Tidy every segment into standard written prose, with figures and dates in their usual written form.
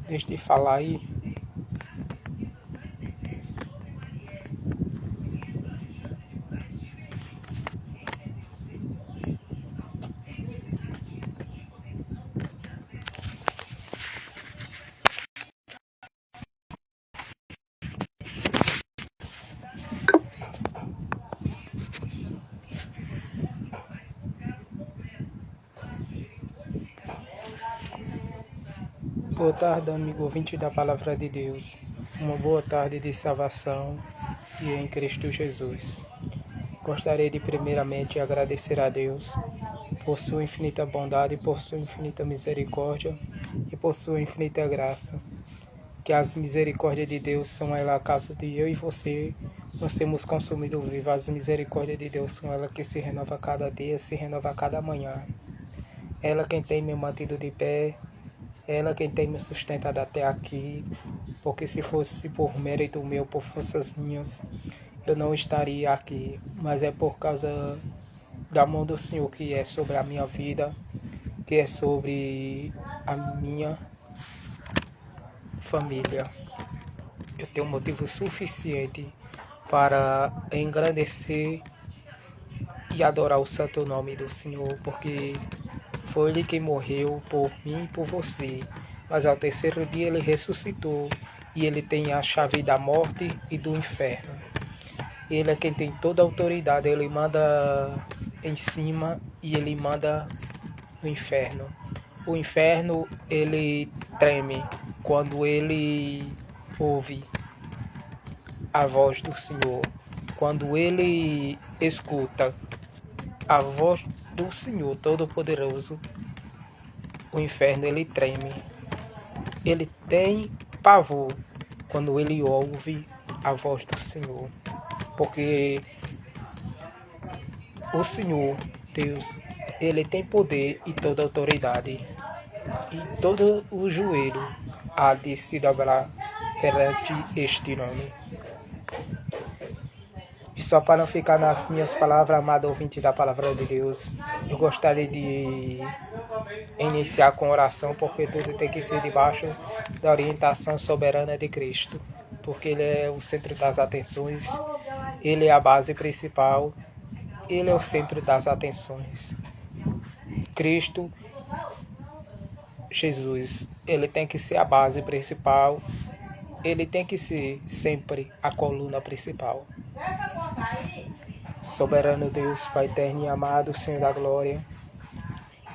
Deixa de falar aí. Boa tarde, amigo ouvinte da Palavra de Deus. Uma boa tarde de salvação e em Cristo Jesus. Gostaria de primeiramente agradecer a Deus por sua infinita bondade, por sua infinita misericórdia e por sua infinita graça. Que as misericórdias de Deus são ela a causa de eu e você nós temos consumido vivo. As misericórdias de Deus são ela que se renova a cada dia, se renova a cada manhã. Ela quem tem me mantido de pé, ela quem tem me sustentado até aqui, porque se fosse por mérito meu, por forças minhas, eu não estaria aqui, mas é por causa da mão do Senhor que é sobre a minha vida, que é sobre a minha família. Eu tenho motivo suficiente para engrandecer e adorar o santo nome do Senhor, porque foi Ele quem morreu por mim e por você, mas ao terceiro dia Ele ressuscitou e Ele tem a chave da morte e do inferno. Ele é quem tem toda a autoridade, Ele manda em cima e Ele manda no inferno. O inferno, ele treme quando ele ouve a voz do Senhor, quando ele escuta a voz do Senhor Todo-Poderoso. O inferno ele treme, ele tem pavor quando ele ouve a voz do Senhor, porque o Senhor, Deus, ele tem poder e toda autoridade, e todo o joelho há de se dobrar perante este nome. E só para não ficar nas minhas palavras, amado ouvinte da Palavra de Deus, eu gostaria de iniciar com oração, porque tudo tem que ser debaixo da orientação soberana de Cristo, porque Ele é o centro das atenções, Ele é a base principal, Ele é o centro das atenções. Cristo, Jesus, Ele tem que ser a base principal, Ele tem que ser sempre a coluna principal. Soberano Deus, Pai eterno e amado, Senhor da glória,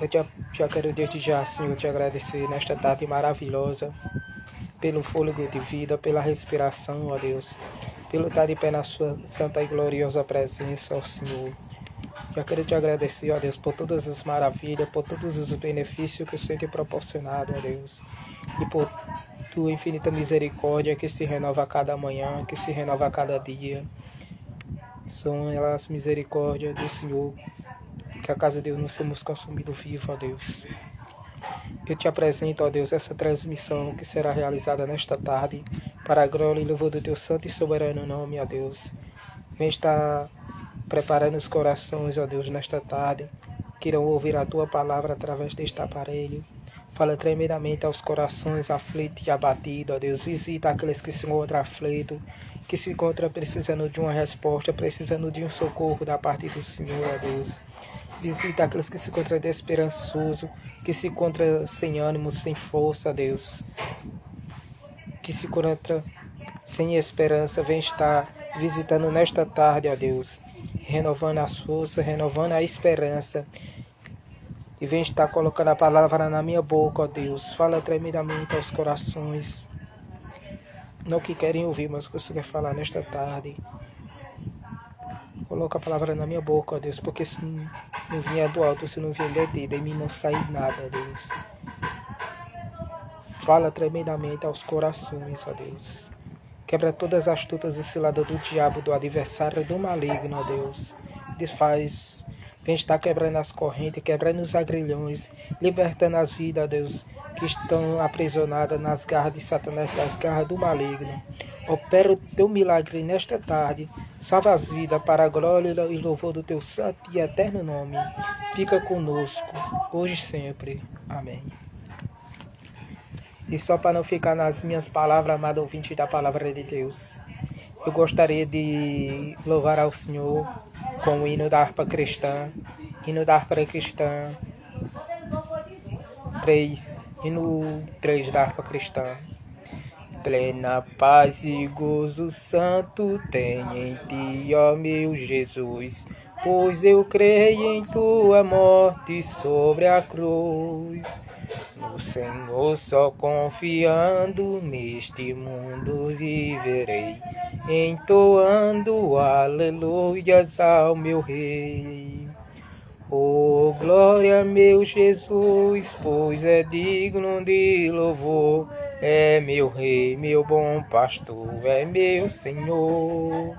eu já quero desde já, Senhor, te agradecer nesta tarde maravilhosa, pelo fôlego de vida, pela respiração, ó Deus, pelo estar de pé na sua santa e gloriosa presença, ó Senhor. Já quero te agradecer, ó Deus, por todas as maravilhas, por todos os benefícios que o Senhor tem proporcionado, ó Deus, e por tua infinita misericórdia que se renova a cada manhã, que se renova a cada dia. São elas as misericórdias do Senhor, que a casa de Deus nós temos consumido vivo, ó Deus. Eu te apresento, ó Deus, essa transmissão que será realizada nesta tarde, para a glória e louvor do teu santo e soberano nome, ó Deus. Vem estar preparando os corações, ó Deus, nesta tarde, que irão ouvir a tua palavra através deste aparelho. Fala tremendamente aos corações aflitos e abatidos, ó Deus. Visita aqueles que se encontram aflitos, que se encontram precisando de uma resposta, precisando de um socorro da parte do Senhor, ó Deus. Visita aqueles que se encontram desesperançosos, que se encontram sem ânimo, sem força, ó Deus. Que se encontram sem esperança, vem estar visitando nesta tarde, ó Deus. Renovando as forças, renovando a esperança. E vem estar colocando a palavra na minha boca, ó Deus. Fala tremendamente aos corações. Não que querem ouvir, mas o que você quer falar nesta tarde. Coloca a palavra na minha boca, ó Deus. Porque se não vier do alto, se não vier de mim não sai nada, ó Deus. Fala tremendamente aos corações, ó Deus. Quebra todas as astutas e ciladas do diabo, do adversário e do maligno, ó Deus. Desfaz Vem estar quebrando as correntes, quebrando os agrilhões, libertando as vidas, Deus, que estão aprisionadas nas garras de Satanás, nas garras do maligno. Opera o teu milagre nesta tarde. Salva as vidas para a glória e louvor do teu santo e eterno nome. Fica conosco, hoje e sempre. Amém. E só para não ficar nas minhas palavras, amado ouvinte da palavra de Deus, eu gostaria de louvar ao Senhor com o hino da harpa cristã. Hino da harpa cristã 3. Hino 3 da harpa cristã. Plena paz e gozo santo tenho em ti, ó meu Jesus, pois eu creio em tua morte sobre a cruz. No Senhor só confiando, neste mundo viverei, entoando aleluias ao meu Rei. Oh, glória, meu Jesus, pois é digno de louvor. É meu Rei, meu bom pastor, é meu Senhor.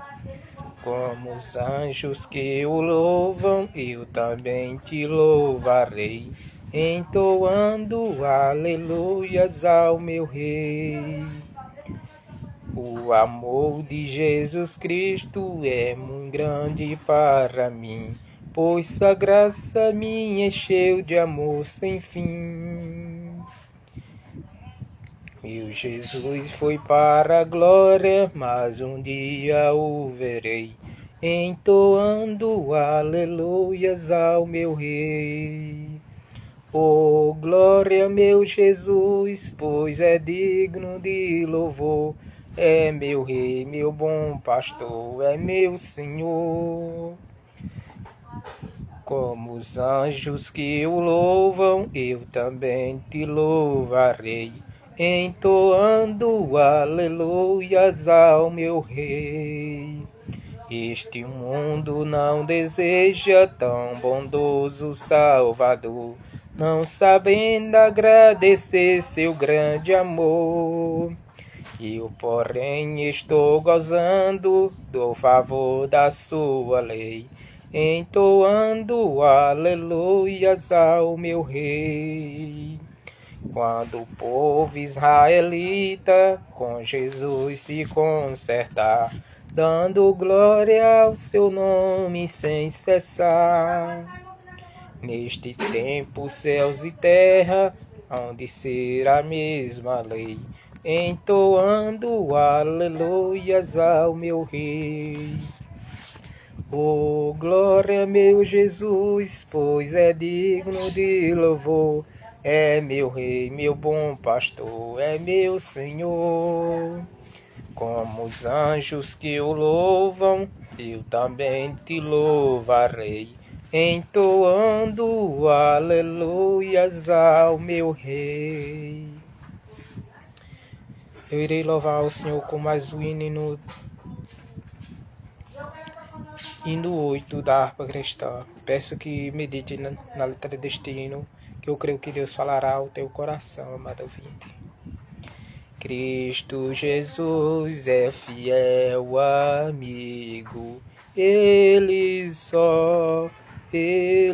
Como os anjos que o louvam, eu também te louvarei, entoando aleluias ao meu Rei. O amor de Jesus Cristo é muito grande para mim, pois sua graça me encheu de amor sem fim. Meu Jesus foi para a glória, mas um dia o verei, entoando aleluias ao meu Rei. Oh, glória, meu Jesus, pois é digno de louvor. É meu Rei, meu bom pastor, é meu Senhor. Como os anjos que o louvam, eu também te louvarei, entoando aleluias ao meu Rei. Este mundo não deseja tão bondoso Salvador, não sabendo agradecer seu grande amor. Eu, porém, estou gozando do favor da sua lei, entoando aleluias ao meu Rei. Quando o povo israelita com Jesus se consertar, dando glória ao seu nome sem cessar. Neste tempo, céus e terra hão de ser a mesma lei, entoando aleluias ao meu Rei. Oh, glória, meu Jesus, pois é digno de louvor. É meu Rei, meu bom pastor, é meu Senhor. Como os anjos que o louvam, eu também te louvarei, entoando aleluias ao meu Rei. Eu irei louvar o Senhor com mais um hino 8 da harpa cristã. Peço que medite na letra deste hino, que eu creio que Deus falará ao teu coração, amado ouvinte. Cristo Jesus é fiel amigo, Ele só, e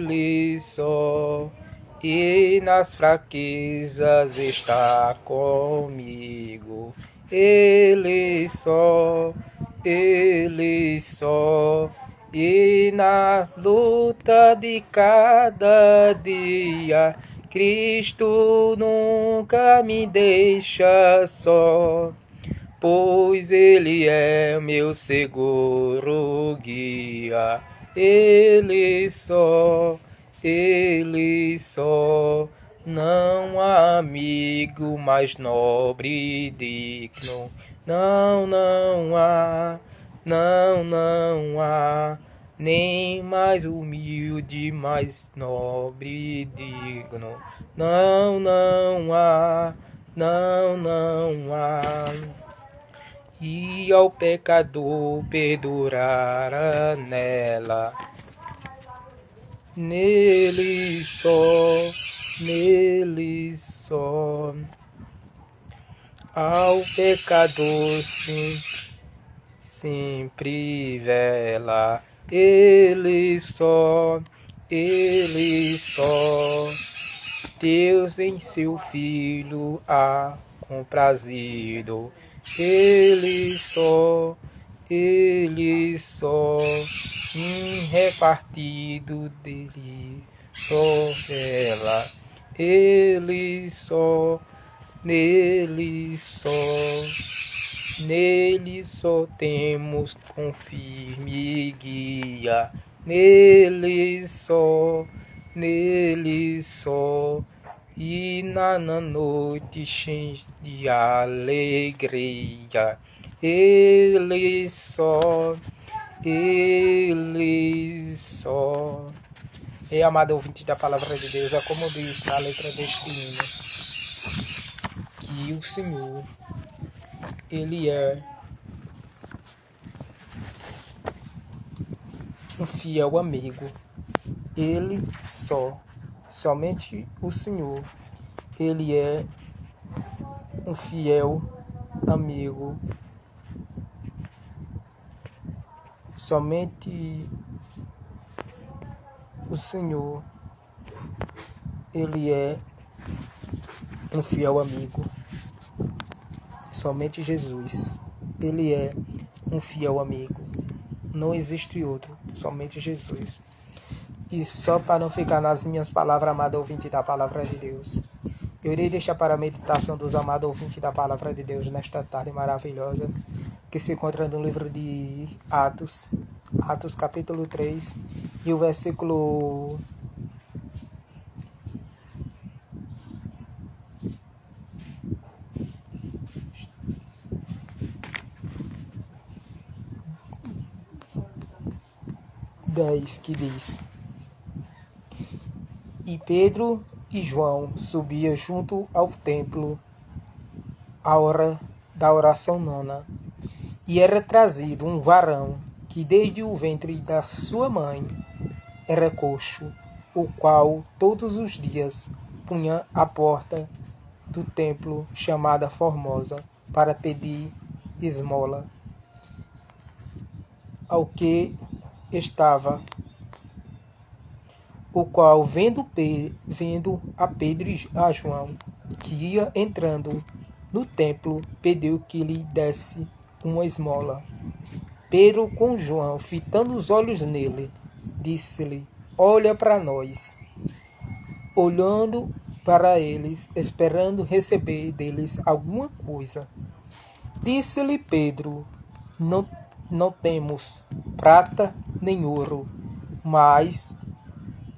nas fraquezas está comigo. Ele só, e na luta de cada dia, Cristo nunca me deixa só, pois Ele é meu seguro guia. Ele só, não há amigo mais nobre e digno. Não há, nem mais humilde, mais nobre e digno. Não há. E ao pecador perdurará nela. Nele só, ao pecador sempre vela. Ele só, Ele só, Deus em seu Filho há comprazido. Ele só, repartido dele, só ela. Ele só, nele só temos confirme guia. Nele só, e na noite cheia de alegria. Ele só. E amado ouvinte da palavra de Deus, é como diz a letra deste hino, que o Senhor, Ele é um fiel amigo. Ele somente o Senhor, Ele é um fiel amigo. Somente o Senhor, Ele é um fiel amigo. Somente Jesus, Ele é um fiel amigo. Não existe outro, somente Jesus. E só para não ficar nas minhas palavras, amado ouvinte da palavra de Deus, eu irei deixar para a meditação dos amados ouvintes da palavra de Deus nesta tarde maravilhosa, que se encontra no livro de Atos capítulo 3, e o versículo 10, que diz: E Pedro e João subiam junto ao templo à hora da oração nona, e era trazido um varão que desde o ventre da sua mãe era coxo, o qual todos os dias punha à porta do templo chamada Formosa para pedir esmola ao que estava, o qual vendo a Pedro e a João que ia entrando no templo, pediu que lhe desse uma esmola. Pedro, com João, fitando os olhos nele, disse-lhe: Olha para nós. Olhando para eles, esperando receber deles alguma coisa, disse-lhe Pedro: Não temos prata nem ouro, mas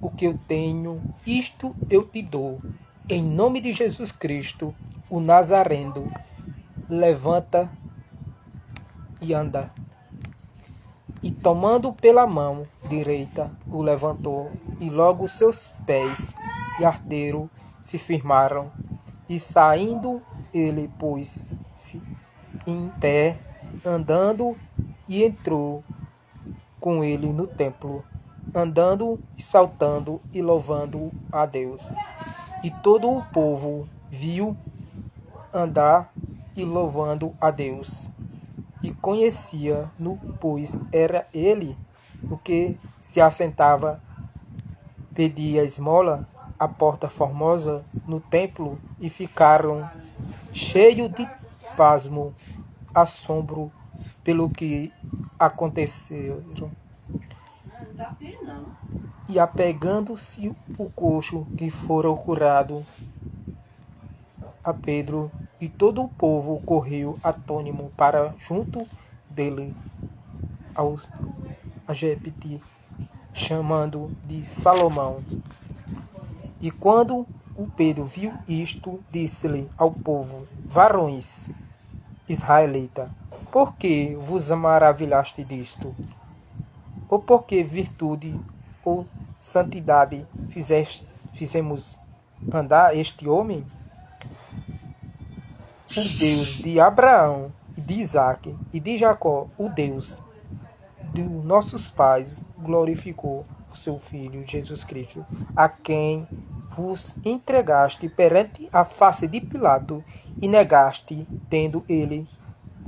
o que eu tenho, isto eu te dou. Em nome de Jesus Cristo, o Nazareno, levanta e anda. E tomando pela mão direita, o levantou, e logo seus pés e arteiro se firmaram. E saindo ele pôs-se em pé, andando, e entrou com ele no templo, andando e saltando e louvando a Deus. E todo o povo viu andar e louvando a Deus. E conhecia-no, pois era ele o que se assentava, pedia esmola à porta formosa no templo, e ficaram cheios de pasmo, assombro pelo que aconteceram. E apegando-se o coxo que fora curado a Pedro, e todo o povo correu atônimo para junto dele a Jepite, chamando de Salomão. E quando o Pedro viu isto, disse-lhe ao povo: Varões israelita, por que vos maravilhaste disto? Ou por que virtude ou santidade fizemos andar este homem? O Deus de Abraão, e de Isaque e de Jacó, o Deus de nossos pais, glorificou o seu Filho Jesus Cristo, a quem vos entregaste perante a face de Pilato e negaste, tendo ele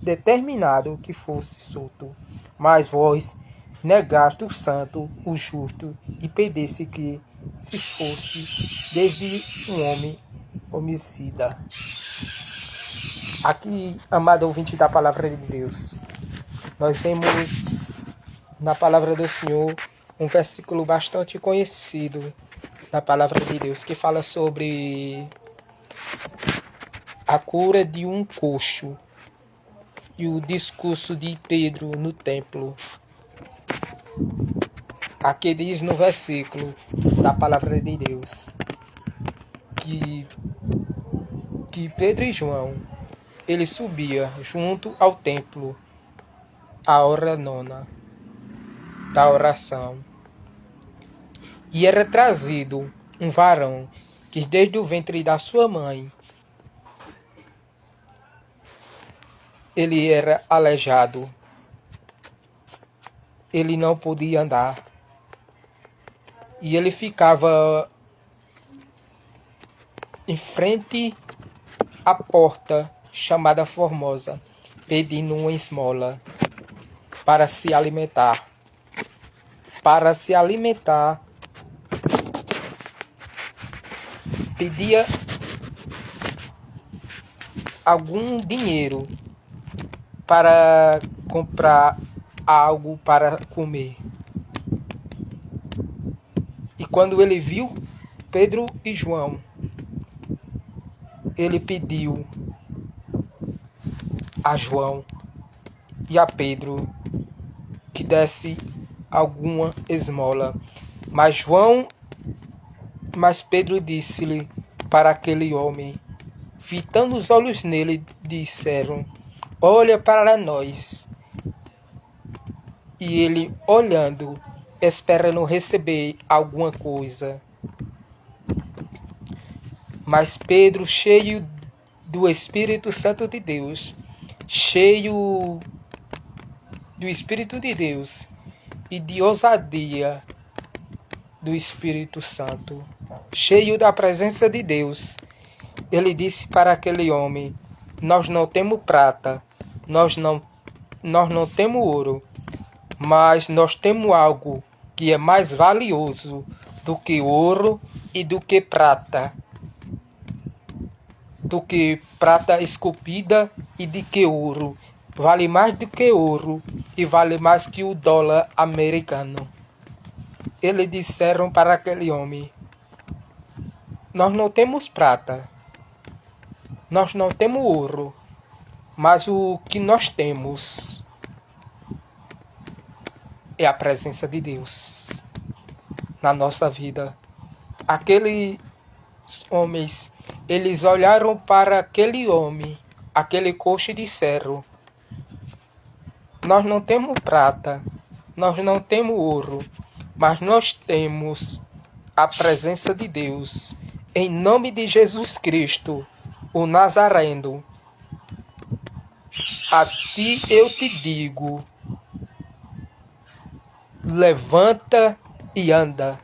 determinado que fosse solto. Mas vós negaste o santo, o justo, e pedisse que se fosse desde um homem homicida. Aqui, amado ouvinte da palavra de Deus, nós vemos na palavra do Senhor um versículo bastante conhecido na palavra de Deus, que fala sobre a cura de um coxo e o discurso de Pedro no templo. Aqui diz no versículo da palavra de Deus que Pedro e João, ele subia junto ao templo à hora nona da oração, e era trazido um varão que desde o ventre da sua mãe ele era aleijado, ele não podia andar, e ele ficava em frente à porta chamada Formosa, pedindo uma esmola para se alimentar. Pedia algum dinheiro para comprar algo para comer. E quando ele viu Pedro e João, ele pediu a João e a Pedro que desse alguma esmola. Mas Pedro disse-lhe para aquele homem, fitando os olhos nele, disseram: olha para nós. E ele, olhando, esperando receber alguma coisa. Mas Pedro, cheio do Espírito Santo de Deus, cheio do Espírito de Deus e de ousadia do Espírito Santo, cheio da presença de Deus, ele disse para aquele homem: nós não temos prata, nós não temos ouro, mas nós temos algo que é mais valioso do que ouro e do que prata esculpida e de que ouro. Vale mais do que ouro e vale mais que o dólar americano. Eles disseram para aquele homem: nós não temos prata, nós não temos ouro, mas o que nós temos é a presença de Deus na nossa vida. Aqueles homens, eles olharam para aquele homem, aquele coxo, e disseram: nós não temos prata, nós não temos ouro, mas nós temos a presença de Deus. Em nome de Jesus Cristo, o Nazareno, a ti eu te digo, levanta e anda.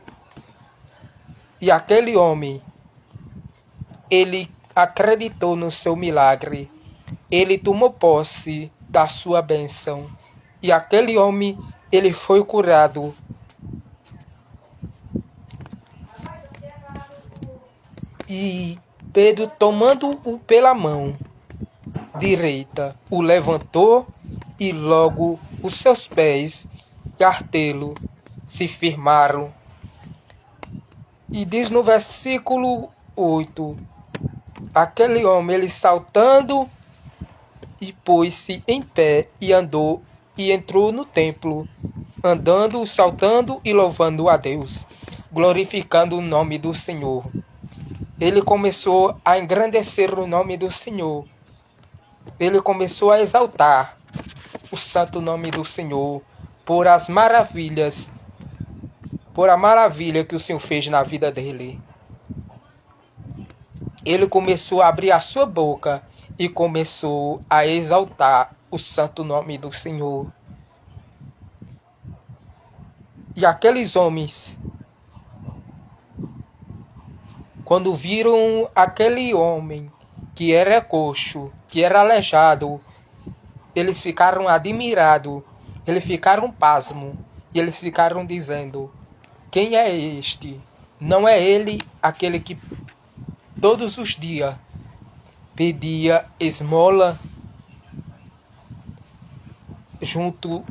E aquele homem, ele acreditou no seu milagre, ele tomou posse da sua bênção, e aquele homem, ele foi curado. E Pedro, tomando-o pela mão direita, o levantou, e logo os seus pés e artelo se firmaram. E diz no versículo 8, aquele homem, ele saltando, e pôs-se em pé, e andou, e entrou no templo, andando, saltando e louvando a Deus, glorificando o nome do Senhor. Ele começou a engrandecer o nome do Senhor. Ele começou a exaltar o santo nome do Senhor por as maravilhas, por a maravilha que o Senhor fez na vida dele. Ele começou a abrir a sua boca e começou a exaltar o santo nome do Senhor. E aqueles homens, quando viram aquele homem que era coxo, que era aleijado, eles ficaram admirados, eles ficaram pasmos, E eles ficaram dizendo: quem é este? Não é ele aquele que todos os dias pedia esmola junto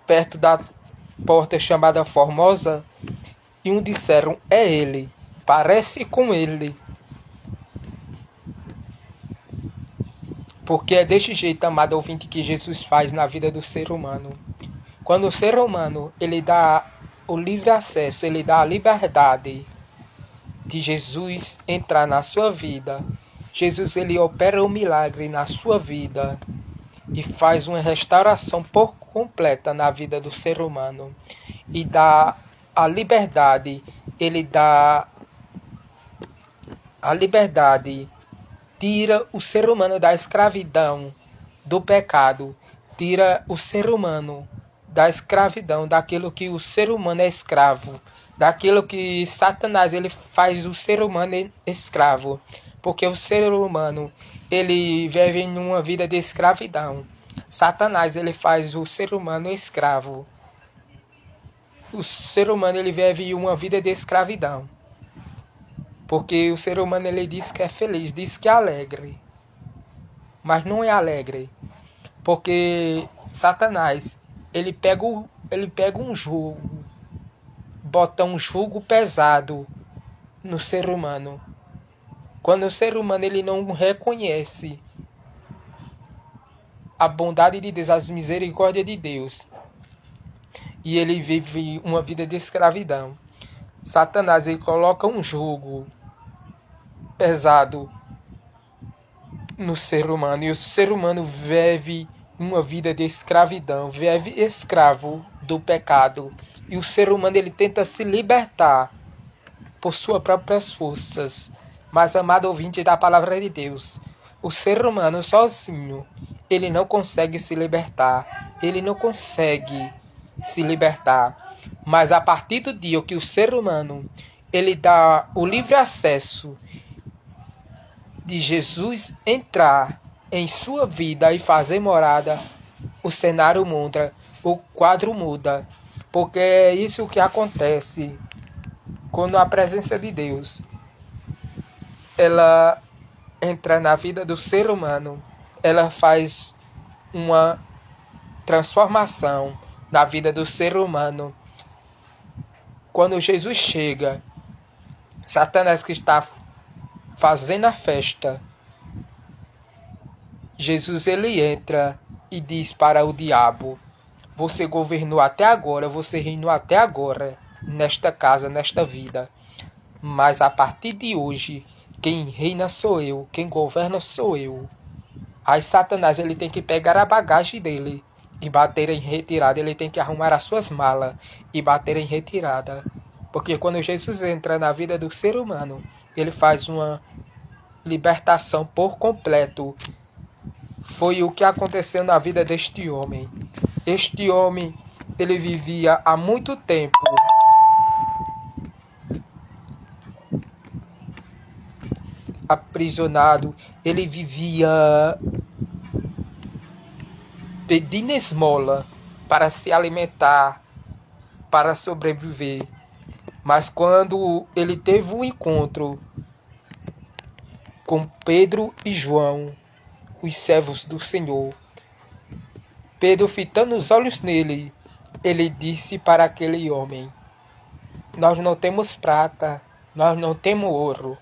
perto da porta chamada Formosa? E um disseram: é ele, parece com ele. Porque é deste jeito, amado ouvinte, que Jesus faz na vida do ser humano. Quando o ser humano ele dá o livre acesso, ele dá a liberdade de Jesus entrar na sua vida, Jesus ele opera um milagre na sua vida e faz uma restauração por completa na vida do ser humano. E dá a liberdade, ele dá a liberdade, tira o ser humano da escravidão, do pecado, tira o ser humano da escravidão, daquilo que o ser humano é escravo, daquilo que Satanás ele faz o ser humano escravo, porque o ser humano ele vive em uma vida de escravidão. Satanás ele faz o ser humano escravo. O ser humano ele vive uma vida de escravidão. Porque o ser humano ele diz que é feliz, diz que é alegre. Mas não é alegre. Porque Satanás, ele pega um jugo, bota um jugo pesado no ser humano. Quando o ser humano ele não reconhece a bondade de Deus, as misericórdias de Deus, e ele vive uma vida de escravidão, Satanás ele coloca um jugo pesado no ser humano, e o ser humano vive uma vida de escravidão, vive escravo do pecado, e o ser humano ele tenta se libertar por suas próprias forças. Mas, amado ouvinte da palavra de Deus, o ser humano sozinho ele não consegue se libertar, ele não consegue se libertar. Mas a partir do dia que o ser humano ele dá o livre acesso de Jesus entrar em sua vida e fazer morada, o cenário muda, o quadro muda. Porque é isso que acontece quando a presença de Deus ela entra na vida do ser humano, ela faz uma transformação na vida do ser humano. Quando Jesus chega, Satanás que está fazendo a festa, Jesus ele entra e diz para o diabo: você governou até agora, você reinou até agora nesta casa, nesta vida, mas a partir de hoje quem reina sou eu, quem governa sou eu. Aí Satanás ele tem que pegar a bagagem dele e bater em retirada, ele tem que arrumar as suas malas e bater em retirada. Porque quando Jesus entra na vida do ser humano, ele faz uma libertação por completo. Foi o que aconteceu na vida deste homem. Este homem, ele vivia há muito tempo aprisionado, ele vivia pedindo esmola para se alimentar, para sobreviver. Mas quando ele teve um encontro com Pedro e João, os servos do Senhor, Pedro, fitando os olhos nele, ele disse para aquele homem: nós não temos prata, nós não temos ouro,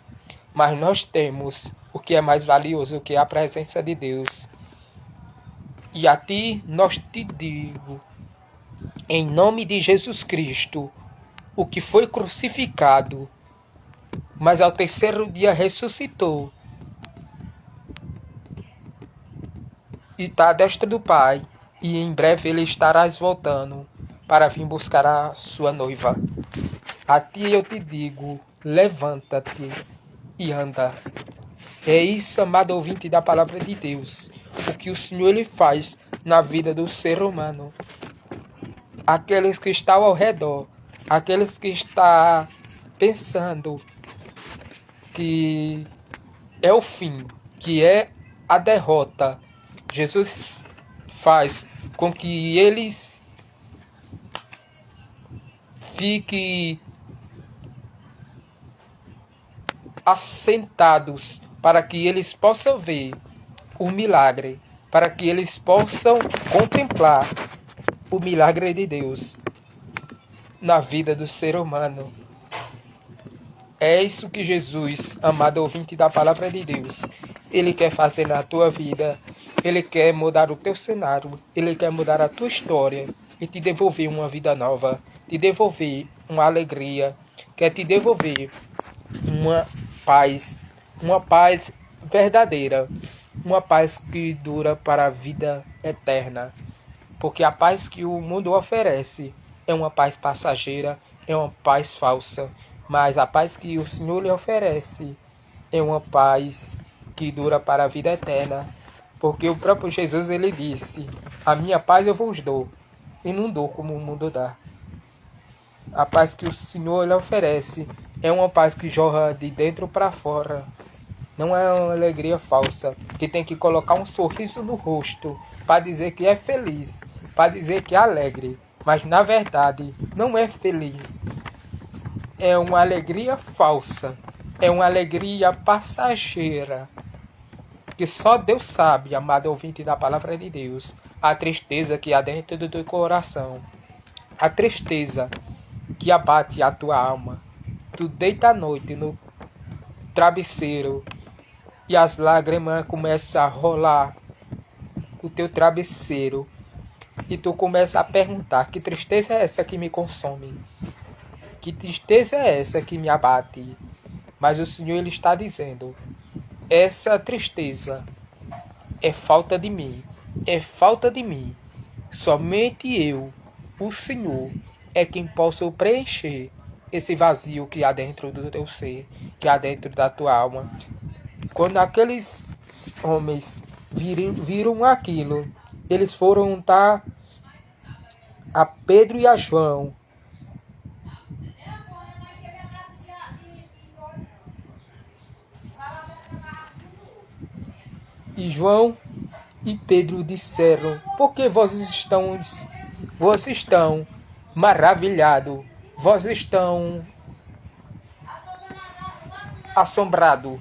mas nós temos o que é mais valioso, que é a presença de Deus. E a ti nós te digo, em nome de Jesus Cristo, o que foi crucificado, mas ao terceiro dia ressuscitou, e está à destra do Pai, e em breve ele estará voltando para vir buscar a sua noiva. A ti eu te digo, levanta-te e anda. É isso, amado ouvinte da palavra de Deus, o que o Senhor ele faz na vida do ser humano. Aqueles que estão ao redor, aqueles que estão pensando que é o fim, que é a derrota, Jesus faz com que eles fique assentados para que eles possam ver o milagre, para que eles possam contemplar o milagre de Deus na vida do ser humano. É isso que Jesus, amado ouvinte da palavra de Deus, Ele quer fazer na tua vida. Ele quer mudar o teu cenário, Ele quer mudar a tua história e te devolver uma vida nova, te devolver uma alegria, quer te devolver uma paz verdadeira, uma paz que dura para a vida eterna. Porque a paz que o mundo oferece é uma paz passageira, é uma paz falsa. Mas a paz que o Senhor lhe oferece é uma paz que dura para a vida eterna. Porque o próprio Jesus, ele disse: a minha paz eu vos dou, e não dou como o mundo dá. A paz que o Senhor lhe oferece é uma paz que jorra de dentro para fora. Não é uma alegria falsa, que tem que colocar um sorriso no rosto para dizer que é feliz, para dizer que é alegre. Mas na verdade não é feliz. É uma alegria falsa, é uma alegria passageira, que só Deus sabe, amado ouvinte da palavra de Deus, a tristeza que há dentro do teu coração, a tristeza que abate a tua alma. Tu deita à noite no travesseiro e as lágrimas começam a rolar o teu travesseiro e tu começa a perguntar: que tristeza é essa que me consome? Que tristeza é essa que me abate? Mas o Senhor, ele está dizendo: essa tristeza é falta de mim. É falta de mim. Somente eu, o Senhor, é quem posso preencher esse vazio que há dentro do teu ser, que há dentro da tua alma. Quando aqueles homens viram aquilo, eles foram juntar a Pedro e a João. E João e Pedro disseram: por que vós estão maravilhados? Vós estão assombrados,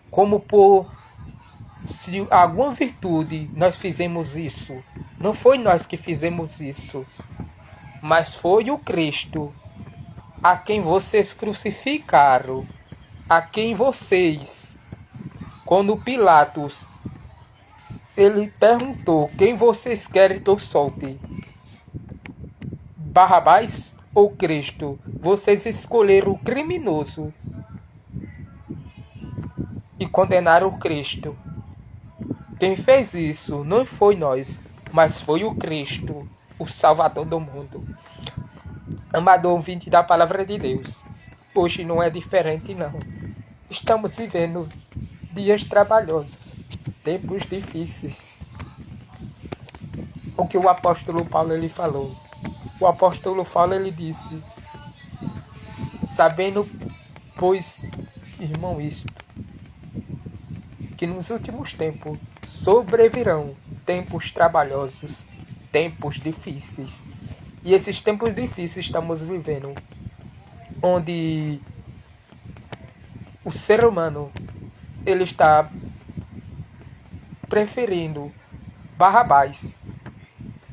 como por se alguma virtude nós fizemos isso. Não foi nós que fizemos isso, mas foi o Cristo, a quem vocês crucificaram, a quem vocês, quando Pilatos, ele perguntou: quem vocês querem que eu solte? Barrabás ou Cristo? Vocês escolheram o criminoso e condenaram o Cristo. Quem fez isso não foi nós, mas foi o Cristo, o Salvador do mundo. Amado ouvinte da palavra de Deus, hoje não é diferente não. Estamos vivendo dias trabalhosos, tempos difíceis. O que o apóstolo Paulo ele falou. O apóstolo Paulo ele disse: sabendo, pois, irmão, isto, que nos últimos tempos sobrevirão tempos trabalhosos, tempos difíceis. E esses tempos difíceis estamos vivendo, onde o ser humano ele está preferindo Barrabás,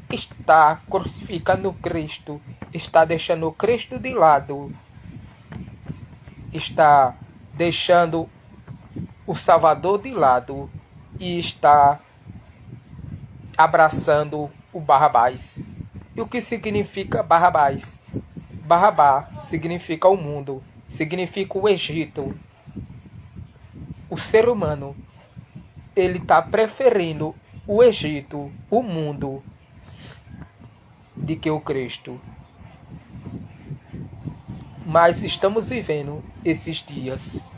está crucificando Cristo, está deixando Cristo de lado, está deixando o Salvador de lado e está abraçando o Barrabás. E o que significa Barrabás? Barrabá significa o mundo, significa o Egito. O ser humano, ele está preferindo o Egito, o mundo, de que o Cristo. Mas estamos vivendo esses dias.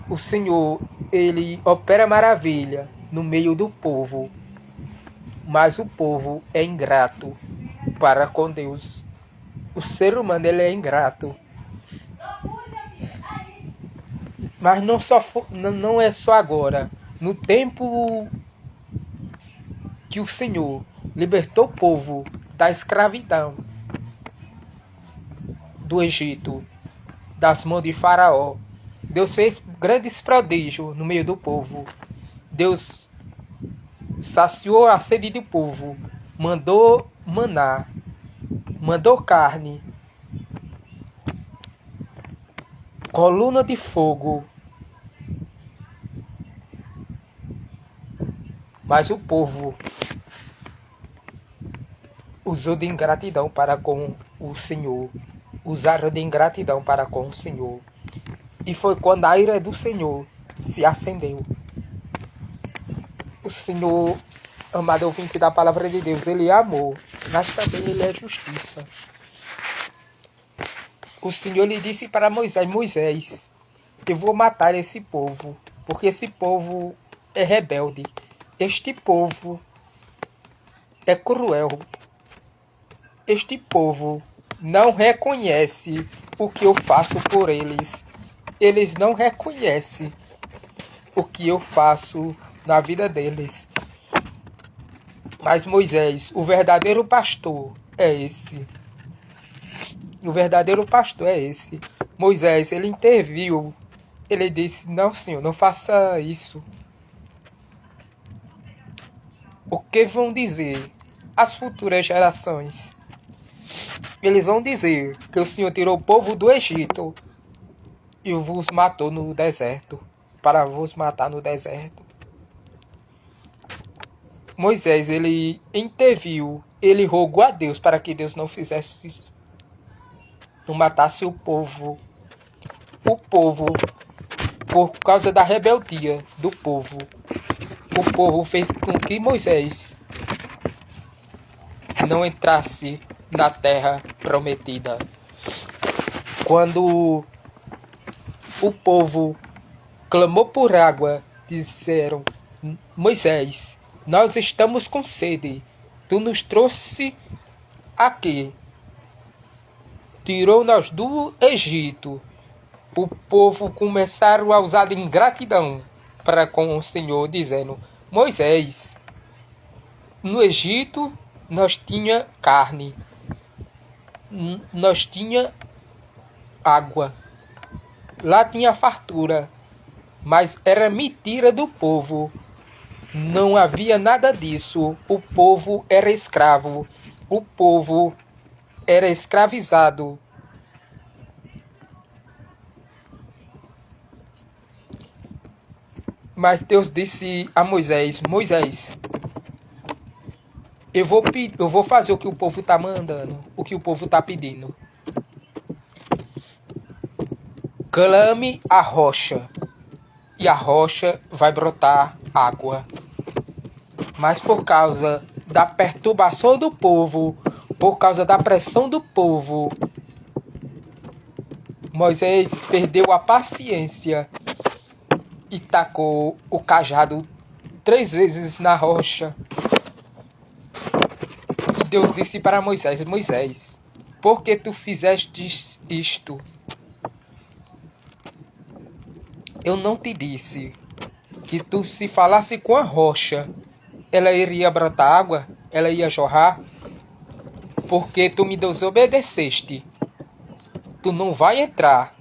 O Senhor, ele opera maravilha no meio do povo, mas o povo é ingrato para com Deus. O ser humano ele é ingrato. Mas não é só agora. No tempo que o Senhor libertou o povo da escravidão, do Egito, das mãos de Faraó. Deus fez grandes prodígios no meio do povo. Deus saciou a sede do povo, mandou maná, mandou carne, coluna de fogo. Mas o povo usou de ingratidão para com o Senhor. Usaram de ingratidão para com o Senhor. E foi quando a ira do Senhor se acendeu. O Senhor, amado ouvinte da palavra de Deus, Ele é amor, mas também Ele é justiça. O Senhor lhe disse para Moisés: Moisés, eu vou matar esse povo, porque esse povo é rebelde. Este povo é cruel. Este povo não reconhece o que eu faço por eles. Eles não reconhecem o que eu faço na vida deles. Mas Moisés, o verdadeiro pastor é esse. O verdadeiro pastor é esse. Moisés, ele interviu. Ele disse: não, Senhor, não faça isso. O que vão dizer as futuras gerações? Eles vão dizer que o Senhor tirou o povo do Egito e vos matou no deserto, para vos matar no deserto. Moisés, ele interviu, ele rogou a Deus para que Deus não fizesse isso, não matasse o povo. O povo, por causa da rebeldia do povo, o povo fez com que Moisés não entrasse na terra prometida. Quando o povo clamou por água, disseram: Moisés, nós estamos com sede. Tu nos trouxe aqui, tirou-nos do Egito. O povo começaram a usar de ingratidão para com o Senhor, dizendo: Moisés, no Egito nós tinha carne, nós tinha água, lá tinha fartura, mas era mentira do povo. Não havia nada disso. O povo era escravo, o povo era escravizado. Mas Deus disse a Moisés: Moisés, eu vou fazer o que o povo está mandando, o que o povo está pedindo. Clame a rocha, e a rocha vai brotar água. Mas por causa da perturbação do povo, por causa da pressão do povo, Moisés perdeu a paciência e tacou o cajado 3 vezes na rocha. E Deus disse para Moisés: Moisés, por que tu fizeste isto? Eu não te disse que tu, se falasse com a rocha, ela iria brotar água? Ela ia jorrar? Porque tu me desobedeceste. Tu não vai entrar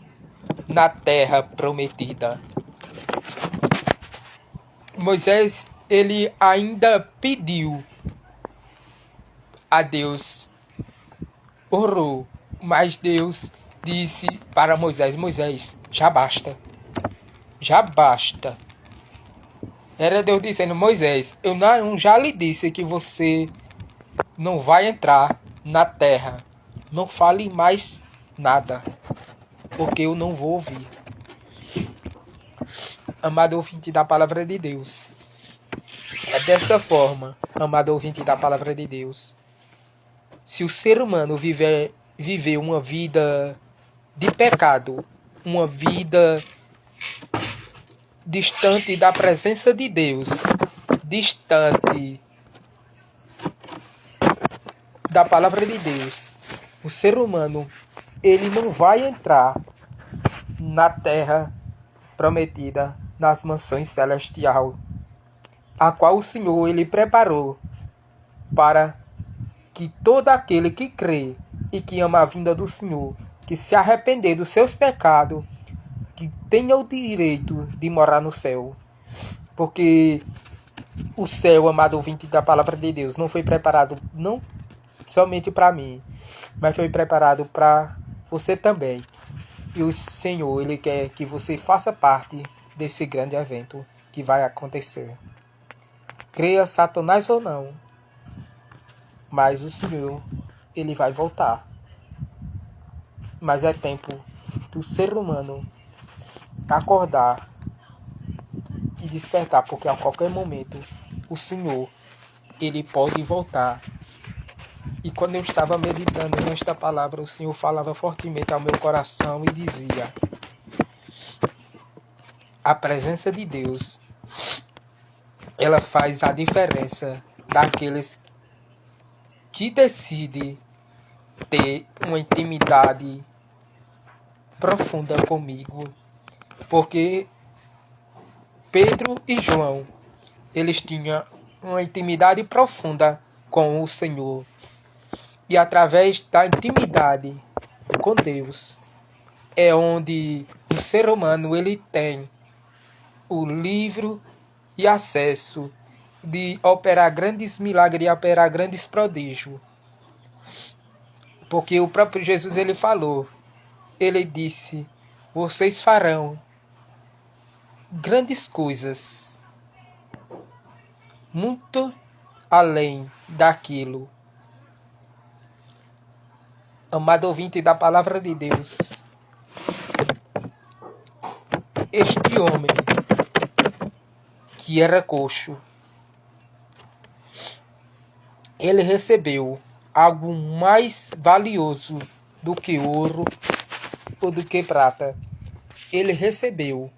na terra prometida. Moisés, ele ainda pediu a Deus, orou, mas Deus disse para Moisés: Moisés, já basta. Já basta. Era Deus dizendo: Moisés, eu já lhe disse que você não vai entrar na terra. Não fale mais nada, porque eu não vou ouvir. Amado ouvinte da palavra de Deus, é dessa forma, amado ouvinte da palavra de Deus. Se o ser humano viver uma vida de pecado, uma vida distante da presença de Deus, distante da palavra de Deus, o ser humano, ele não vai entrar na terra prometida, nas mansões celestiais, a qual o Senhor ele preparou para que todo aquele que crê e que ama a vinda do Senhor que se arrepender dos seus pecados, que tenha o direito de morar no céu. Porque o céu, amado ouvinte da palavra de Deus, não foi preparado não somente para mim, mas foi preparado para você também. E o Senhor, Ele quer que você faça parte desse grande evento que vai acontecer. Creia Satanás ou não, mas o Senhor, Ele vai voltar. Mas é tempo do ser humano acordar e despertar, porque a qualquer momento o Senhor, Ele pode voltar. E quando eu estava meditando nesta palavra, o Senhor falava fortemente ao meu coração e dizia: a presença de Deus, ela faz a diferença daqueles que decidem ter uma intimidade profunda comigo. Porque Pedro e João, eles tinham uma intimidade profunda com o Senhor. E através da intimidade com Deus, é onde o ser humano ele tem o livre e acesso de operar grandes milagres e operar grandes prodígios. Porque o próprio Jesus ele falou, ele disse: vocês farão grandes coisas, muito além daquilo. Amado ouvinte da palavra de Deus, este homem que era coxo, ele recebeu algo mais valioso do que ouro ou do que prata. Ele recebeu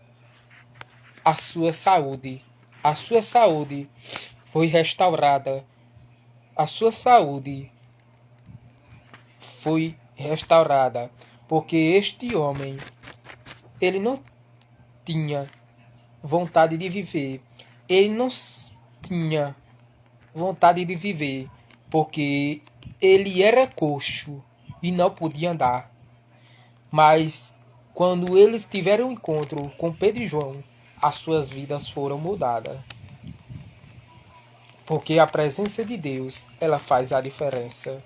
a sua saúde. A sua saúde foi restaurada. A sua saúde foi restaurada. Porque este homem, ele não tinha vontade de viver. Ele não tinha vontade de viver. Porque ele era coxo e não podia andar. Mas quando eles tiveram um encontro com Pedro e João, as suas vidas foram mudadas. Porque a presença de Deus, ela faz a diferença.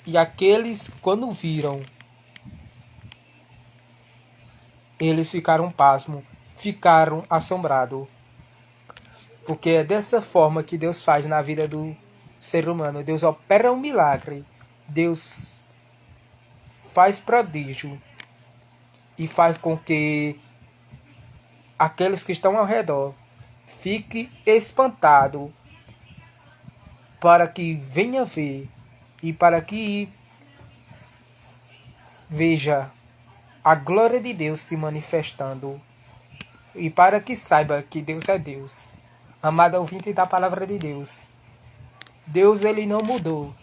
E aqueles, quando viram, eles ficaram pasmos, ficaram assombrados. Porque é dessa forma que Deus faz na vida do ser humano. Deus opera um milagre. Deus faz prodígio. E faz com que aqueles que estão ao redor fiquem espantados, para que venha ver e para que veja a glória de Deus se manifestando e para que saiba que Deus é Deus. Amado ouvinte da palavra de Deus, Deus ele não mudou.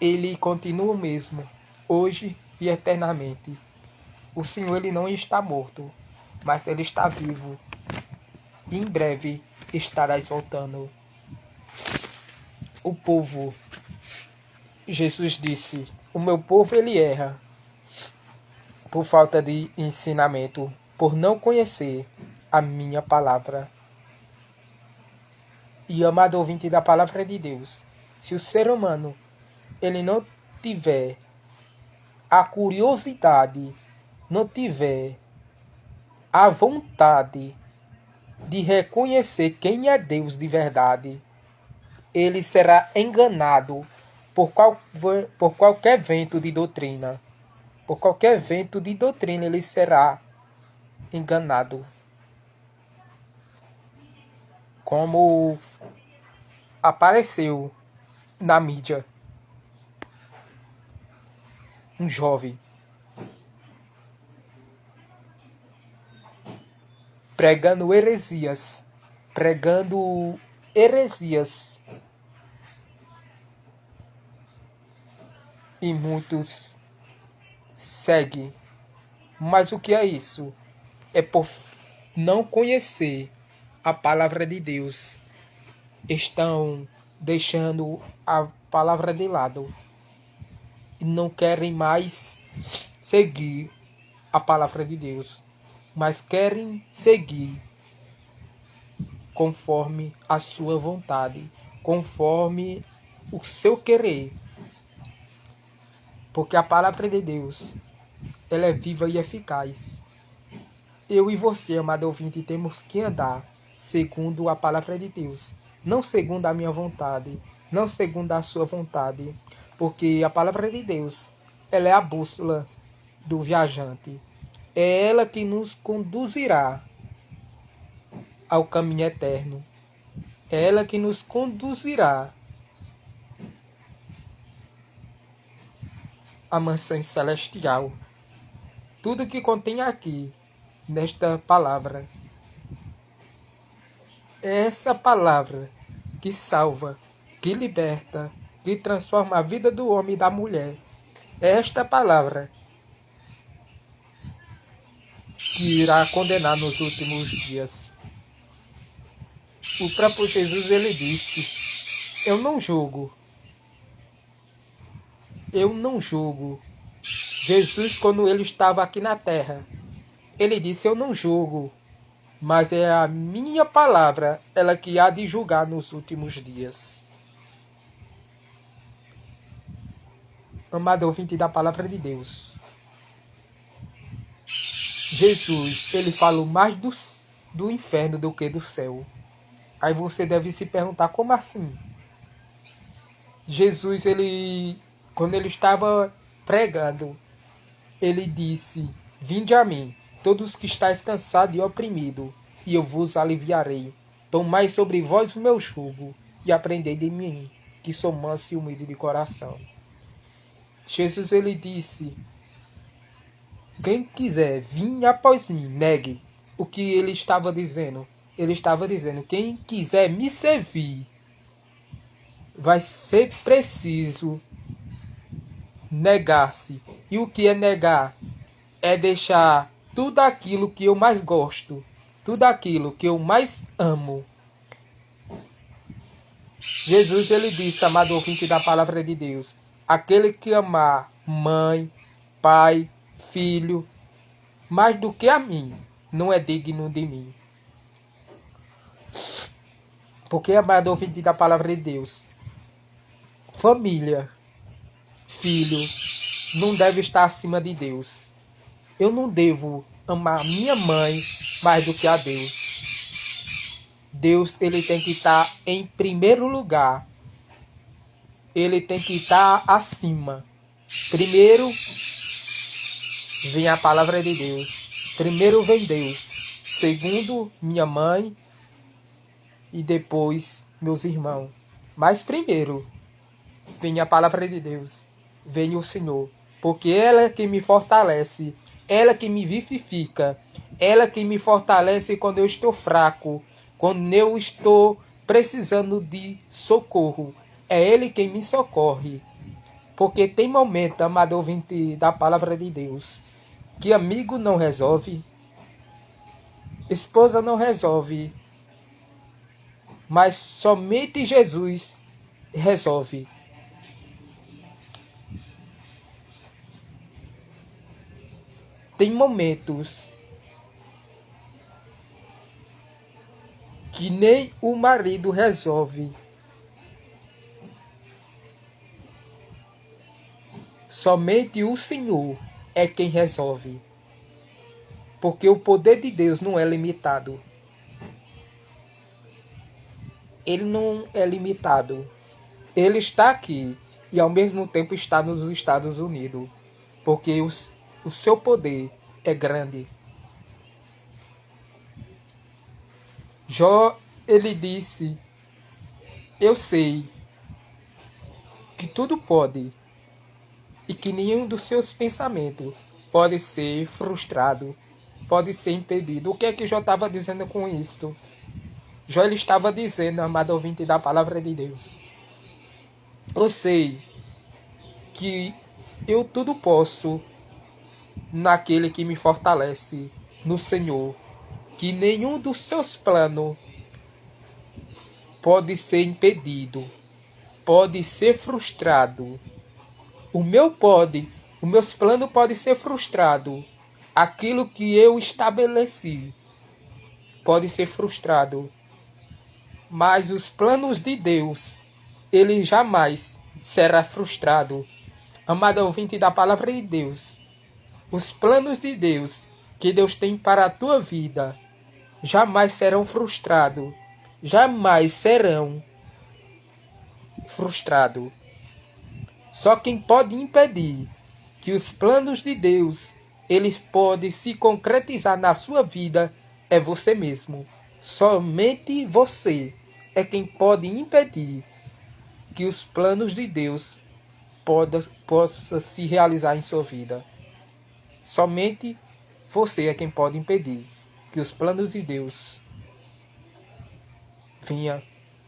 Ele continua o mesmo, hoje e eternamente. O Senhor ele não está morto, mas ele está vivo. E em breve estarás voltando. O povo, Jesus disse, o meu povo ele erra por falta de ensinamento, por não conhecer a minha palavra. E amado ouvinte da palavra de Deus, se o ser humano ele não tiver a curiosidade, não tiver a vontade de reconhecer quem é Deus de verdade, ele será enganado por qualquer vento de doutrina. Por qualquer vento de doutrina ele será enganado. Como apareceu na mídia um jovem pregando heresias, e muitos seguem. Mas o que é isso? É por não conhecer a palavra de Deus. Estão deixando a palavra de lado. e não querem mais seguir a palavra de Deus, mas querem seguir conforme a sua vontade, conforme o seu querer. Porque a palavra de Deus, ela é viva e eficaz. Eu e você, amado ouvinte, temos que andar segundo a palavra de Deus, não segundo a minha vontade, não segundo a sua vontade, porque a palavra de Deus, ela é a bússola do viajante. É ela que nos conduzirá ao caminho eterno. É ela que nos conduzirá à mansão celestial. Tudo que contém aqui, nesta palavra, é essa palavra que salva, que liberta, que transforma a vida do homem e da mulher. É esta palavra que irá condenar nos últimos dias. O próprio Jesus, ele disse: eu não julgo. Jesus, quando ele estava aqui na terra, ele disse: eu não julgo, mas é a minha palavra, ela que há de julgar nos últimos dias. Amado ouvinte da palavra de Deus, Jesus, ele falou mais do inferno do que do céu. Aí você deve se perguntar, como assim? Jesus, quando ele estava pregando, ele disse: vinde a mim, todos que estáis cansados e oprimidos, e eu vos aliviarei. Tomai sobre vós o meu jugo, e aprendei de mim, que sou manso e humilde de coração. Jesus, ele disse: quem quiser vir após mim, negue. O que ele estava dizendo? Ele estava dizendo: quem quiser me servir, vai ser preciso negar-se. E o que é negar? É deixar tudo aquilo que eu mais gosto, tudo aquilo que eu mais amo. Jesus, ele disse, amado ouvinte da palavra de Deus: aquele que amar mãe, pai, filho, mais do que a mim, não é digno de mim. Porque, amado ouvinte da palavra de Deus, família, filho, não deve estar acima de Deus. Eu não devo amar minha mãe mais do que a Deus. Deus, ele tem que estar em primeiro lugar. Ele tem que estar acima. Primeiro vem a palavra de Deus. Primeiro vem Deus. Segundo, minha mãe. E depois, meus irmãos. Mas primeiro vem a palavra de Deus. Vem o Senhor. Porque ela é que me fortalece. Ela que me vivifica. Ela que me fortalece quando eu estou fraco. Quando eu estou precisando de socorro. É Ele quem me socorre. Porque tem momento, amado ouvinte da palavra de Deus, que amigo não resolve, esposa não resolve, mas somente Jesus resolve. Tem momentos que nem o marido resolve. Somente o Senhor é quem resolve. Porque o poder de Deus não é limitado. Ele não é limitado. Ele está aqui e ao mesmo tempo está nos Estados Unidos. Porque o seu poder é grande. Jó, ele disse: eu sei que tudo pode e que nenhum dos seus pensamentos pode ser frustrado, pode ser impedido. O que é que Jó estava dizendo com isso? Jó, ele estava dizendo, amado ouvinte da palavra de Deus: eu sei que eu tudo posso naquele que me fortalece, no Senhor, que nenhum dos seus planos pode ser impedido, pode ser frustrado, Os meus planos podem ser frustrados. Aquilo que eu estabeleci pode ser frustrado. Mas os planos de Deus, ele jamais será frustrado. Amado ouvinte da palavra de Deus, os planos de Deus que Deus tem para a tua vida jamais serão frustrados. Jamais serão frustrados. Só quem pode impedir que os planos de Deus eles podem se concretizar na sua vida é você mesmo. Somente você é quem pode impedir que os planos de Deus possam se realizar em sua vida. Somente você é quem pode impedir que os planos de Deus venham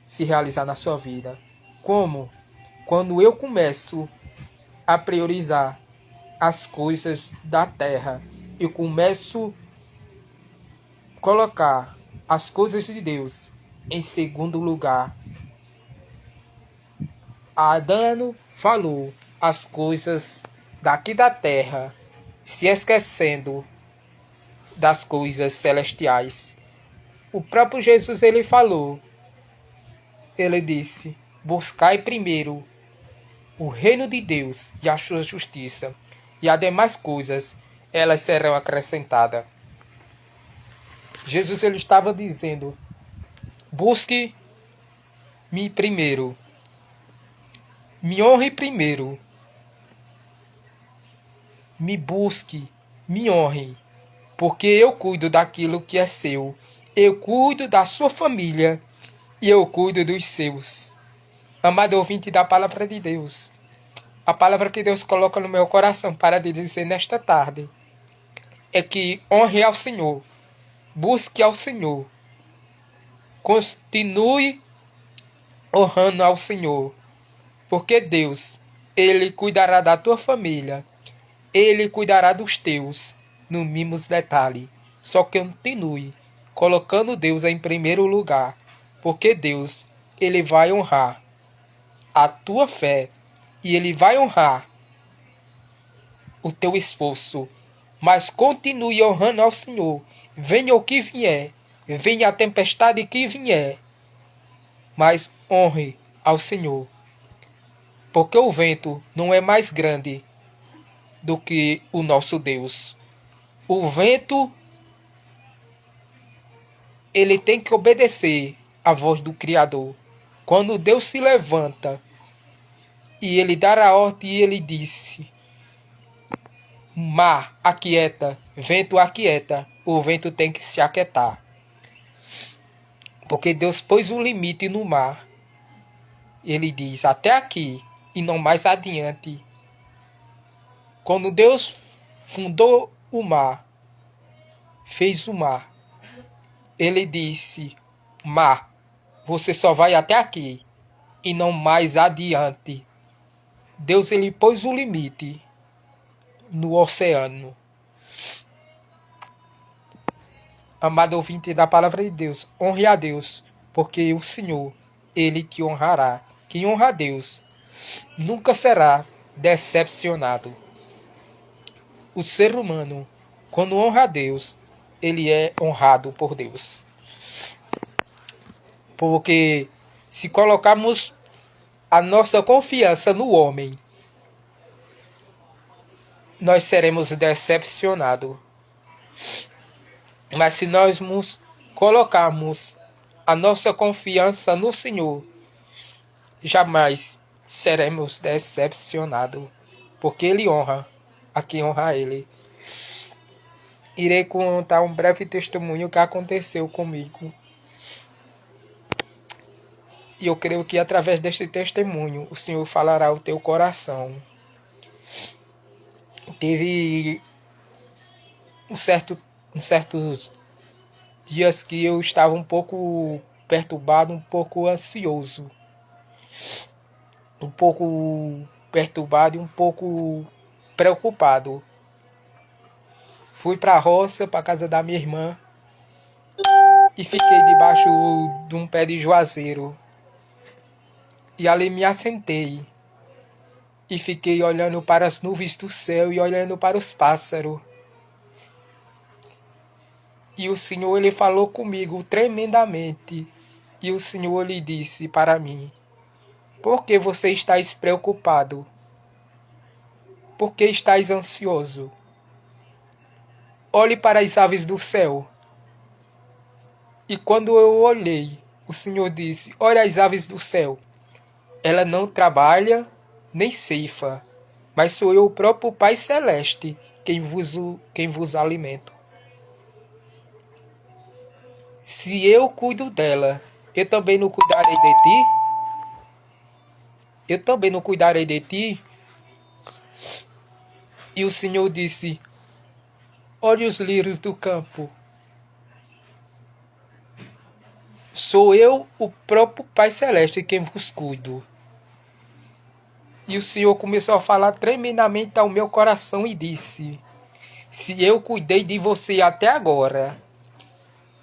se realizar na sua vida. Como? Quando eu começo a priorizar as coisas da terra, eu começo a colocar as coisas de Deus em segundo lugar. Adão falou as coisas daqui da terra, se esquecendo das coisas celestiais. O próprio Jesus ele falou, ele disse: buscai primeiro o reino de Deus e a sua justiça, e as demais coisas elas serão acrescentadas. Jesus ele estava dizendo: busque-me primeiro, me honre primeiro, me busque, me honre, porque eu cuido daquilo que é seu, eu cuido da sua família e eu cuido dos seus. Amado ouvinte da palavra de Deus, a palavra que Deus coloca no meu coração para te dizer nesta tarde é que honre ao Senhor, busque ao Senhor, continue honrando ao Senhor, porque Deus, Ele cuidará da tua família, Ele cuidará dos teus, no mínimo detalhe. Só que continue colocando Deus em primeiro lugar, porque Deus, Ele vai honrar a tua fé e Ele vai honrar o teu esforço. Mas continue honrando ao Senhor, venha o que vier, venha a tempestade que vier, mas honre ao Senhor, porque o vento não é mais grande do que o nosso Deus. O vento, ele tem que obedecer à voz do Criador. Quando Deus se levanta e ele dá a ordem e ele disse: mar, aquieta, vento, aquieta, o vento tem que se aquietar. Porque Deus pôs um limite no mar. Ele diz: até aqui e não mais adiante. Quando Deus fundou o mar, fez o mar, ele disse: mar, você só vai até aqui e não mais adiante. Deus ele pôs um limite no oceano. Amado ouvinte da palavra de Deus, honre a Deus, porque o Senhor, Ele te honrará. Quem honra a Deus nunca será decepcionado. O ser humano, quando honra a Deus, ele é honrado por Deus. Porque se colocarmos a nossa confiança no homem, nós seremos decepcionados. Mas se nós colocarmos a nossa confiança no Senhor, jamais seremos decepcionados, porque Ele honra a quem honra a Ele. Irei contar um breve testemunho que aconteceu comigo. E eu creio que através deste testemunho o Senhor falará ao teu coração. Teve certos dias que eu estava um pouco perturbado, um pouco ansioso. Um pouco perturbado e um pouco preocupado. Fui para a roça, para a casa da minha irmã, e fiquei debaixo de um pé de juazeiro. E ali me assentei. e fiquei olhando para as nuvens do céu e olhando para os pássaros. E o Senhor, Ele falou comigo tremendamente. E o Senhor lhe disse para mim: por que você está preocupado? Por que estás ansioso? Olhe para as aves do céu. E quando eu olhei, o Senhor disse: olha as aves do céu. Ela não trabalha, nem ceifa, mas sou eu o próprio Pai Celeste quem vos alimenta. Se eu cuido dela, eu também não cuidarei de ti? Eu também não cuidarei de ti? E o Senhor disse: olhe os lírios do campo. Sou eu o próprio Pai Celeste quem vos cuido. E o Senhor começou a falar tremendamente ao meu coração e disse: se eu cuidei de você até agora,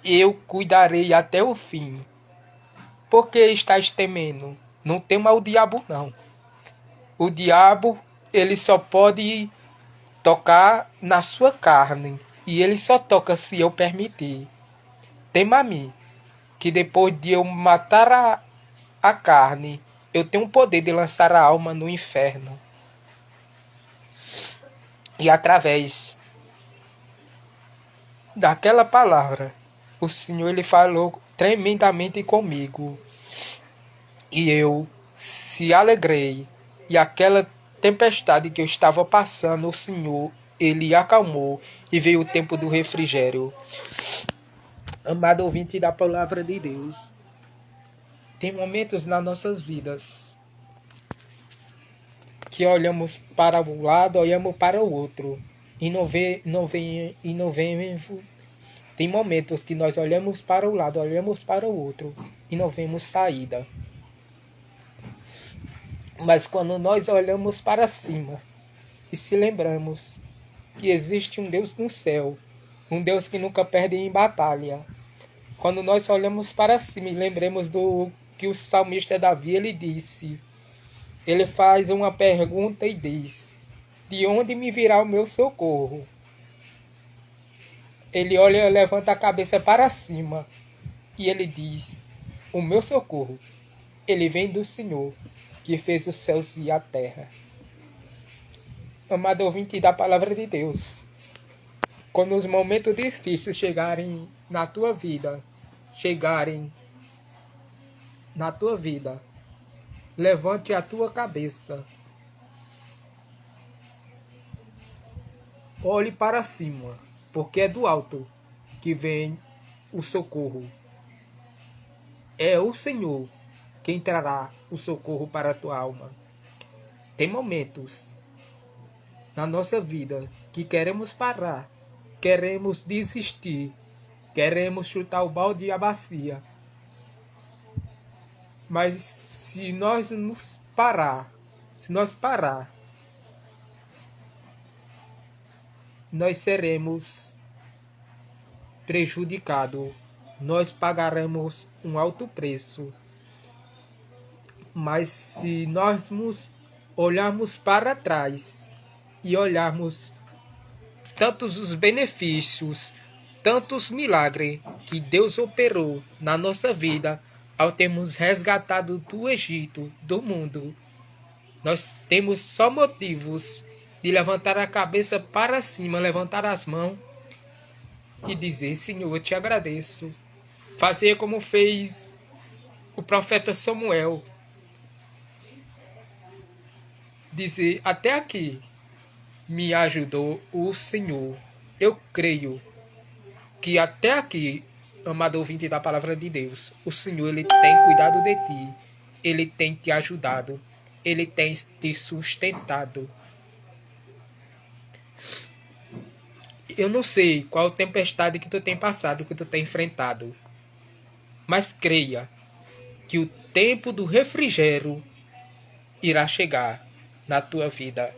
eu cuidarei até o fim. Por que estás temendo? Não tema o diabo, não. O diabo, ele só pode tocar na sua carne. E ele só toca se eu permitir. Tema a mim, que depois de eu matar a carne, eu tenho o poder de lançar a alma no inferno. E através daquela palavra, o Senhor, Ele falou tremendamente comigo. E eu se alegrei. E aquela tempestade que eu estava passando, o Senhor, Ele acalmou. E veio o tempo do refrigério. Amado ouvinte da palavra de Deus, tem momentos nas nossas vidas que olhamos para um lado, olhamos para o outro. E não vemos. Tem momentos que nós olhamos para um lado, olhamos para o outro e não vemos saída. Mas quando nós olhamos para cima e se lembramos que existe um Deus no céu, um Deus que nunca perde em batalha. Quando nós olhamos para cima e lembremos do que o salmista Davi ele disse, ele faz uma pergunta e diz: de onde me virá o meu socorro? Ele olha, levanta a cabeça para cima e ele diz: o meu socorro, ele vem do Senhor, que fez os céus e a terra. Amado ouvinte da palavra de Deus, quando os momentos difíceis chegarem na tua vida, levante a tua cabeça, olhe para cima, porque é do alto que vem o socorro. É o Senhor quem trará o socorro para a tua alma. Tem momentos na nossa vida que queremos parar, queremos desistir, queremos chutar o balde e a bacia. Mas se nós parar, nós seremos prejudicados. Nós pagaremos um alto preço. Mas se nós olharmos para trás e olharmos tantos os benefícios, tantos milagres que Deus operou na nossa vida ao termos resgatado do Egito, do mundo, nós temos só motivos de levantar a cabeça para cima, levantar as mãos e dizer: Senhor, eu te agradeço. Fazer como fez o profeta Samuel. Dizer: até aqui me ajudou o Senhor. Eu creio que até aqui, amado ouvinte da palavra de Deus, o Senhor ele tem cuidado de ti. Ele tem te ajudado. Ele tem te sustentado. Eu não sei qual tempestade que tu tem passado, que tu tem enfrentado. Mas creia que o tempo do refrigério irá chegar na tua vida.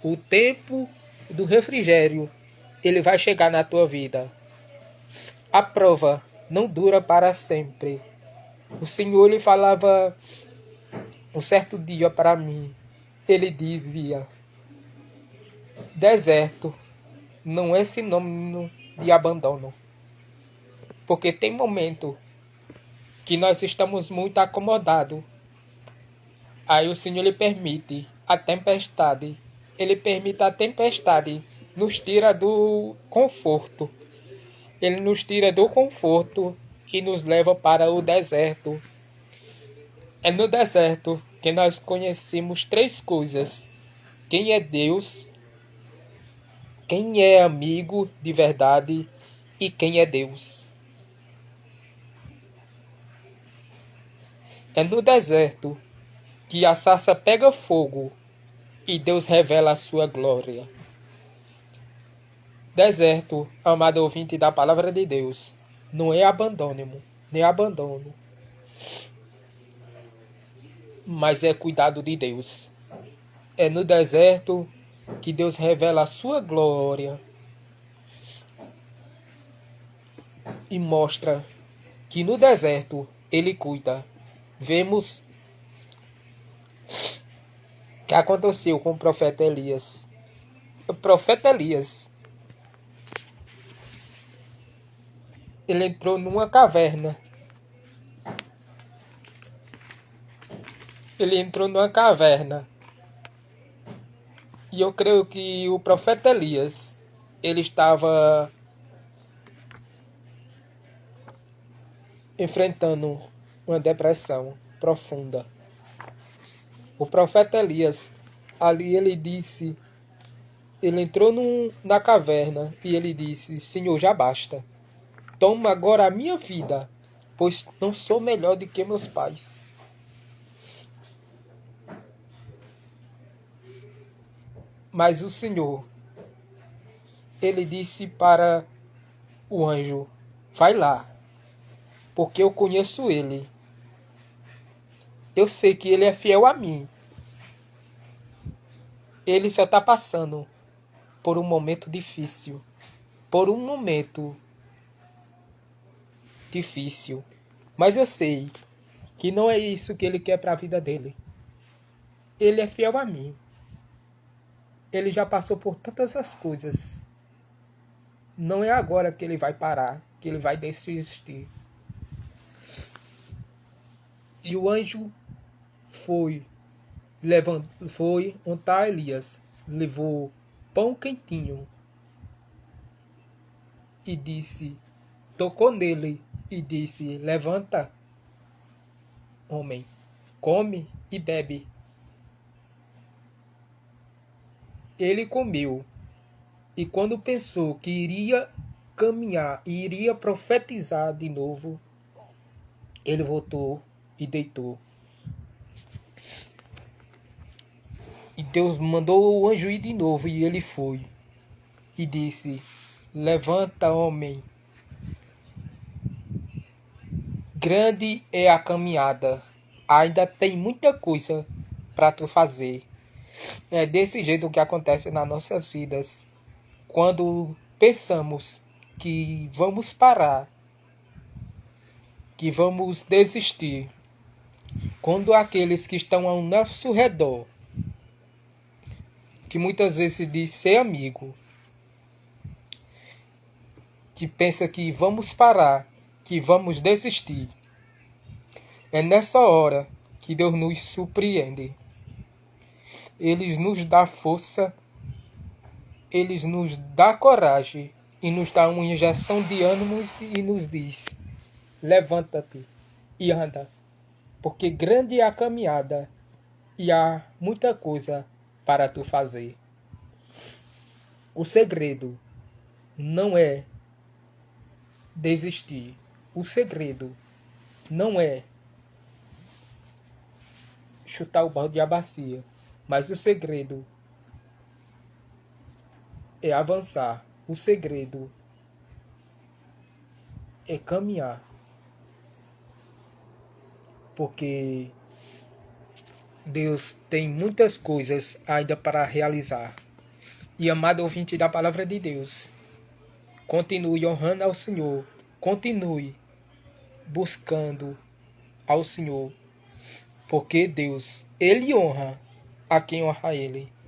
O tempo do refrigério, ele vai chegar na tua vida. A prova não dura para sempre. O Senhor lhe falava um certo dia para mim. ele dizia: deserto não é sinônimo de abandono. Porque tem momento que nós estamos muito acomodados. Aí o Senhor lhe permite a tempestade. Ele permite a tempestade. Nos tira do conforto. Ele nos tira do conforto e nos leva para o deserto. É no deserto que nós conhecemos 3 coisas: quem é Deus, quem é amigo de verdade e quem é Deus. É no deserto que a sarça pega fogo e Deus revela a sua glória. Deserto, amado ouvinte da palavra de Deus, não é abandono, nem abandono, mas é cuidado de Deus. É no deserto que Deus revela a sua glória e mostra que no deserto Ele cuida. Vemos o que aconteceu com o profeta Elias. O profeta Elias, ele entrou numa caverna. Ele entrou numa caverna. E eu creio que o profeta Elias, ele estava enfrentando uma depressão profunda. O profeta Elias, ali ele disse, ele entrou na caverna e ele disse: Senhor, já basta. Toma agora a minha vida, pois não sou melhor do que meus pais. Mas o Senhor, ele disse para o anjo: vai lá, porque eu conheço ele. Eu sei que ele é fiel a mim. Ele só está passando por um momento difícil. Por um momento difícil. Mas eu sei que não é isso que ele quer para a vida dele. Ele é fiel a mim. Ele já passou por tantas as coisas. Não é agora que ele vai parar, que ele vai desistir. E o anjo foi onde está Elias, levou pão quentinho e disse, tocou nele e disse: levanta, homem, come e bebe. Ele comeu, e quando pensou que iria caminhar e iria profetizar de novo, ele voltou e deitou. E Deus mandou o anjo ir de novo, e ele foi. E disse: levanta, homem. Grande é a caminhada. Ainda tem muita coisa para tu fazer. É desse jeito que acontece nas nossas vidas. Quando pensamos que vamos parar, que vamos desistir. Quando aqueles que estão ao nosso redor, que muitas vezes diz ser amigo, que pensa que vamos parar, que vamos desistir. É nessa hora que Deus nos surpreende. Ele nos dá força, Ele nos dá coragem e nos dá uma injeção de ânimos e nos diz: levanta-te e anda, porque grande é a caminhada e há muita coisa para tu fazer. O segredo não é desistir. O segredo não é chutar o balde da bacia, mas o segredo é avançar. O segredo é caminhar. Porque Deus tem muitas coisas ainda para realizar. E amado ouvinte da palavra de Deus, continue honrando ao Senhor. Continue buscando ao Senhor. Porque Deus, Ele honra a quem honra Ele.